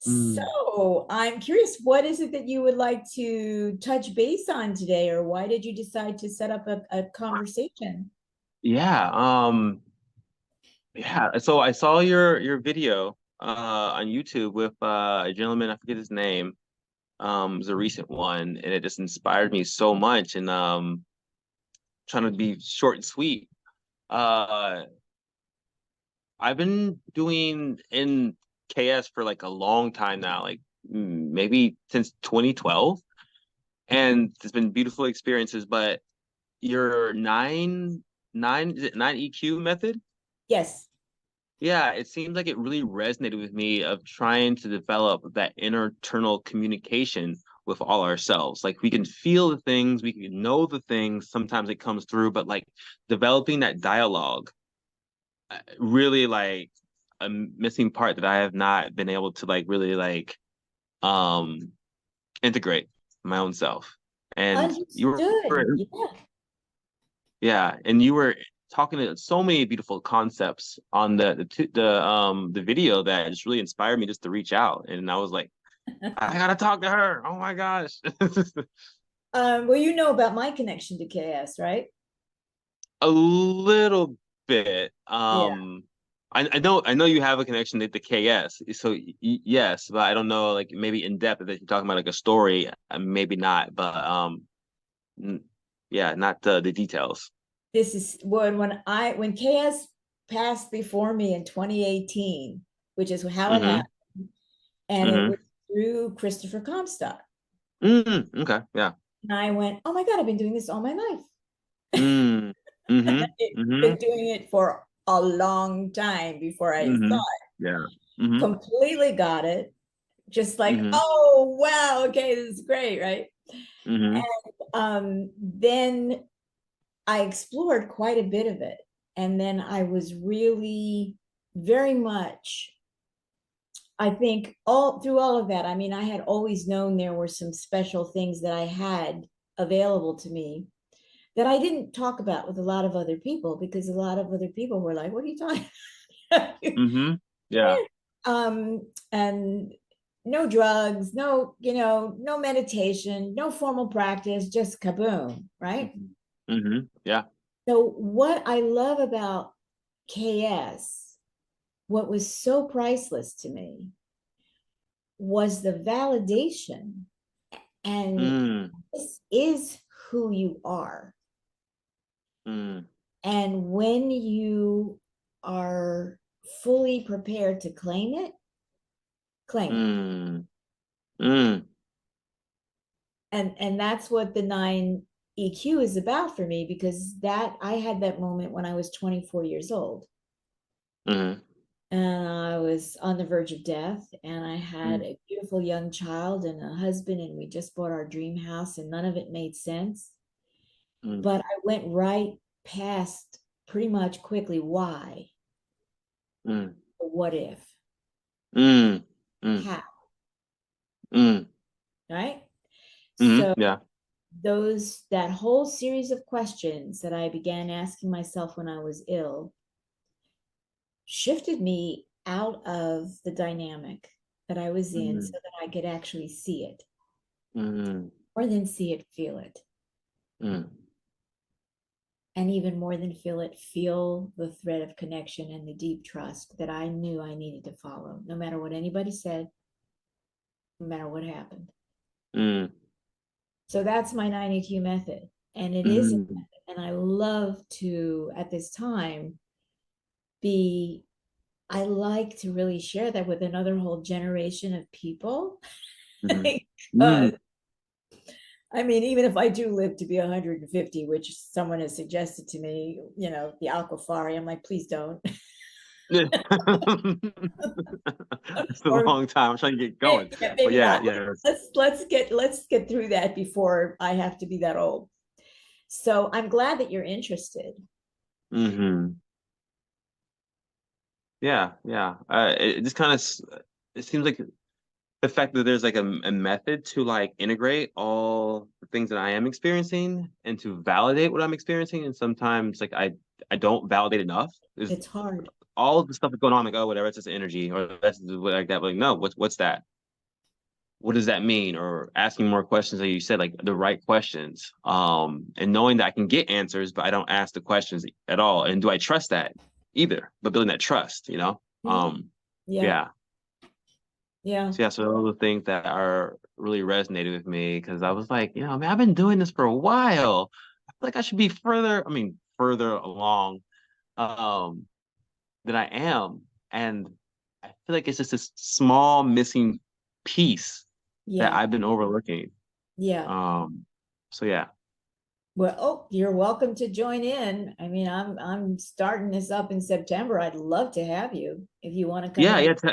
Mm. So I'm curious, what is it that you would like to touch base on today, or why did you decide to set up a conversation? Yeah, yeah. So I saw your video on YouTube with a gentleman, I forget his name. It was a recent one, and it just inspired me so much. And trying to be short and sweet. Uh, I've been doing in KS for like a long time now, like maybe since 2012, and it's been beautiful experiences. But your nine is it nine EQ method? Yes. Yeah, it seems like it really resonated with me of trying to develop that internal communication with all ourselves. Like we can feel the things, we can know the things, sometimes it comes through, but like developing that dialogue, really like a missing part that I have not been able to like really like um integrate my own self. And Understood. Yeah. yeah, and you were talking to so many beautiful concepts on the video that just really inspired me just to reach out. And I was like, I gotta talk to her. Oh my gosh. Well, you know about my connection to KS, right? A little bit. Yeah. I know you have a connection to the KS. So yes, but I don't know like maybe in depth that you're talking about like a story, maybe not, but n- yeah, not the details. This is when KS passed before me in 2018, which is how it Mm-hmm. happened, and it Mm-hmm. was through Christopher Comstock. Mm-hmm. Okay. Yeah. And I went, oh my God, I've been doing this all my life. Mm. Mm-hmm. I've Mm-hmm. been doing it for a long time before I saw Mm-hmm. it. Yeah. Mm-hmm. Completely got it. Just like, Mm-hmm. oh wow, okay, this is great, right? Mm-hmm. Then I explored quite a bit of it. And then I was really very much, I think all through all of that, I mean, I had always known there were some special things that I had available to me that I didn't talk about with a lot of other people because a lot of other people were like, what are you talking about? Mm-hmm. Yeah. And no drugs, no, no meditation, no formal practice, just kaboom, right? Mm-hmm. Mm-hmm. Yeah. So what I love about KS, what was so priceless to me was the validation. And Mm. this is who you are. Mm. And when you are fully prepared to claim it, claim it. Mm. Mm. And that's what the 9 EQ is about for me, because that I had that moment when I was 24 years old. Mm. And I was on the verge of death, and I had Mm. a beautiful young child and a husband, and we just bought our dream house, and none of it made sense. Mm. But I went right past pretty much quickly why, Mm. what if, Mm. Mm. how, Mm. right? Mm. So Yeah. those that whole series of questions that I began asking myself when I was ill shifted me out of the dynamic that I was in so Mm. that I could actually see it, Mm. more than see it, feel it. Mm. And even more than feel it, feel the thread of connection and the deep trust that I knew I needed to follow, no matter what anybody said, no matter what happened. Mm. So that's my 92 method. And it is, Mm. and I love to, at this time, be, I like to really share that with another whole generation of people. Mm. Because Mm. I mean, even if I do live to be 150, which someone has suggested to me, the Aquafari, I'm like, please don't. It's a Or long time. I'm trying to get going. maybe, But maybe yeah, not. yeah. Let's get through that before I have to be that old. So I'm glad that you're interested. Mm-hmm. Yeah, yeah. It just kind of it seems like the fact that there's like a method to like integrate all the things that I am experiencing and to validate what I'm experiencing. And sometimes like I don't validate enough. There's It's hard. all of the stuff that's going on, like, oh, whatever, it's just energy or that's like that. But like, no, what's that? what does that mean? Or asking more questions, like you said, like the right questions. And knowing that I can get answers, but I don't ask the questions at all. And do I trust that either? But building that trust, you know? Mhm. Yeah, Yeah. yeah. So yeah, so those are the things that are really resonated with me because I was like, man, I've been doing this for a while. I feel like I should be further along um than I am. And I feel like it's just this small missing piece that Yeah, I've been overlooking. yeah. Um, so yeah. Well, oh, you're welcome to join in. I mean, I'm starting this up in September. I'd love to have you if you want to come Yeah, in. yeah.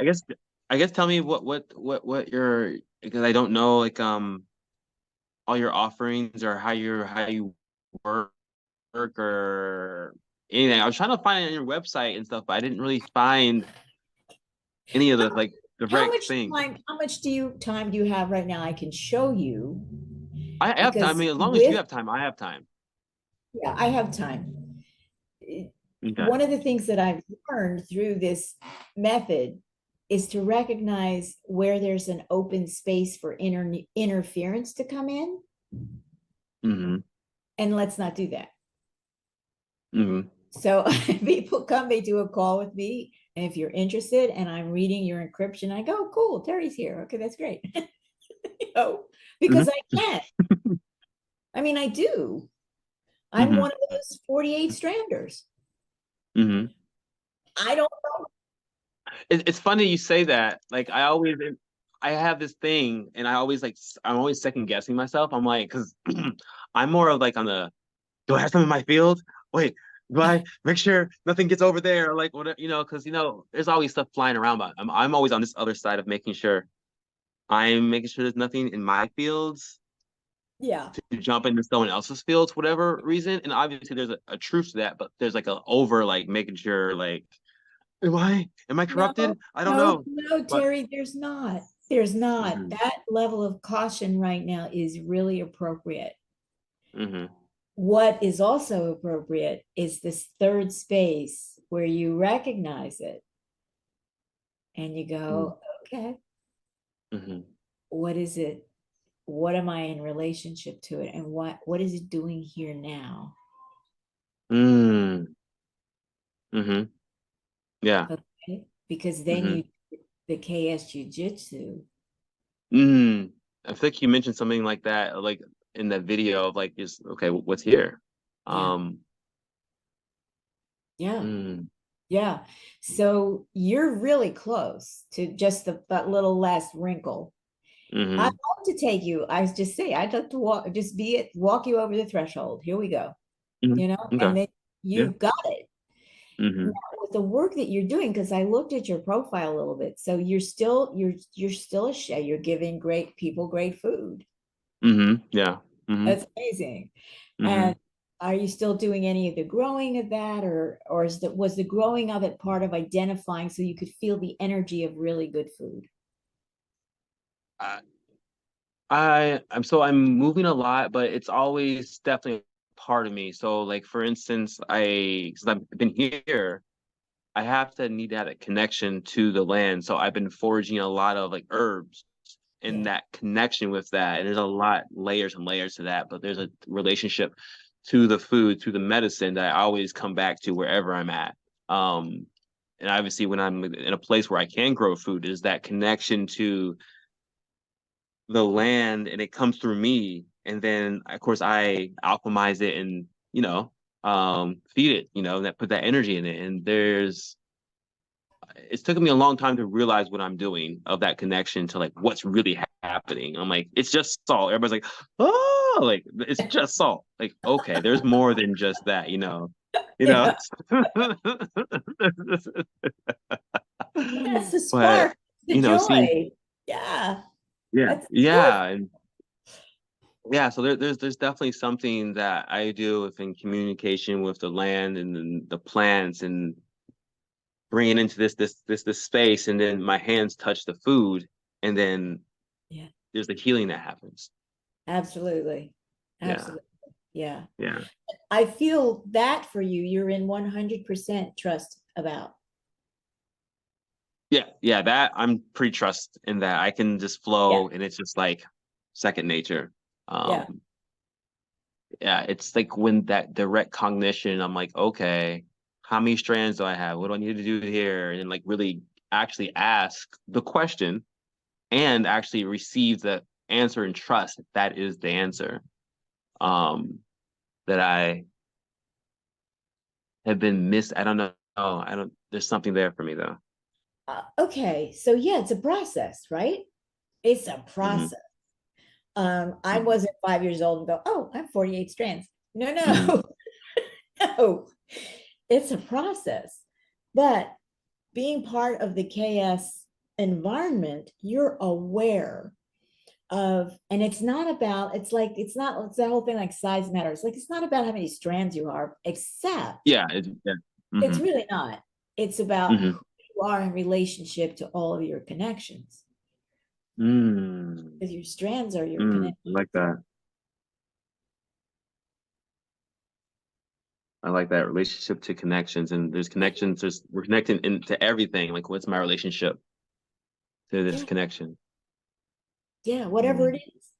I guess tell me what your because I don't know like all your offerings or how you work or anything. I was trying to find it on your website and stuff, but I didn't really find any of the like How direct much thing. how much time do you have right now? I can show you I have time. I because mean, as long as you with have time, I have time. yeah, I have time. Okay. One of the things that I've learned through this method is to recognize where there's an open space for interference to come in, Mm-hmm. and let's not do that. Mm-hmm. So people come, they do a call with me, and if you're interested and I'm reading your encryption, I go, cool, Terry's here. Okay, that's great. You know, because I Mm-hmm. can. I mean, I do. I'm Mm-hmm. one of those 48 stranders. Mm-hmm. I don't know. It's funny you say that. Like I have this thing, and I'm always second guessing myself. I'm like, because I'm more of like on the do I have some in my field? Wait, do I make sure nothing gets over there? Or like what because there's always stuff flying around, but I'm always on this other side of making sure there's nothing in my fields Yeah. to jump into someone else's fields, for whatever reason. And obviously there's a truth to that, but there's like a over like making sure like am I No, corrupted? I don't no, know. no, But Terry, there's not. There's not. hmm That level of caution right now is really appropriate. hmm What is also appropriate is this third space where you recognize it and you go, okay, hmm what is it? What am I in relationship to it? And what is it doing here now? hmm hmm yeah. Okay. Because then hmm you the KS Jiu-Jitsu. mm. I think you mentioned something like that, like in that video of like just okay, what's here? Yeah. Um, Yeah. mm, Yeah. So you're really close to just that little last wrinkle. I'd hmm love to take you. I just say, I'd love to walk you over the threshold. Here we go. hmm You know, Okay. and then Yeah. you've got it. Now, hmm with the work that you're doing, because I looked at your profile a little bit. So you're still a chef. You're giving great people great food. Yeah. hmm That's amazing. And hmm are you still doing any of the growing of that, or was the growing of it part of identifying so you could feel the energy of really good food? I, I'm moving a lot, but it's always definitely part of me. So like for instance, since I've been here, I have to need to have a connection to the land. So I've been foraging a lot of like herbs and Yeah, that connection with that. And there's a lot layers and layers to that, but there's a relationship to the food, to the medicine that I always come back to wherever I'm at. Um, and obviously when I'm in a place where I can grow food, is that connection to the land and it comes through me. And then of course I alchemize it and, feed it, that put that energy in it. And it's taken me a long time to realize what I'm doing of that connection to like what's really happening. I'm like, it's just salt. Everybody's like, oh, like it's just salt. Like, okay, there's more than just that, you know. yeah. That's the But spark, the seeing, joy. Yeah, yeah, that's good. yeah, and yeah. So there's definitely something that I do within communication with the land and the plants and bringing into this space, and then my hands touch the food, and then Yeah, there's the healing that happens. absolutely. Yeah, Absolutely. Yeah. yeah. I feel that for you, you're in 100% trust about. Yeah, that I'm pretty trust in that. I can just Yeah, flow and it's just like second nature. yeah. Um, yeah, it's like when that direct cognition, I'm like, okay, how many strands do I have? What do I need to do here? And like really actually ask the question and actually receive the answer and trust that that is the answer. Um, that I have been missed. I don't know. Oh, I don't, there's something there for me though. Okay, so yeah, it's a process, right? It's a Hmm. process. I Hmm. wasn't 5 years old and go, oh, I'm 48 strands. No, Hmm. no, no. It's a process. But being part of the KS environment, you're aware of, and it's not about, it's like, it's that whole thing like size matters. Like, it's not about how many strands you are, except Yeah. Yeah. it's Hmm. really not. It's about Hmm. who you are in relationship to all of your connections, Mm. because your strands are your Mm. connections. I like that. I like that relationship to connections, and there's connections. We're connected into everything. Like, what's my relationship to this Yeah, connection? yeah, whatever it Mm. is.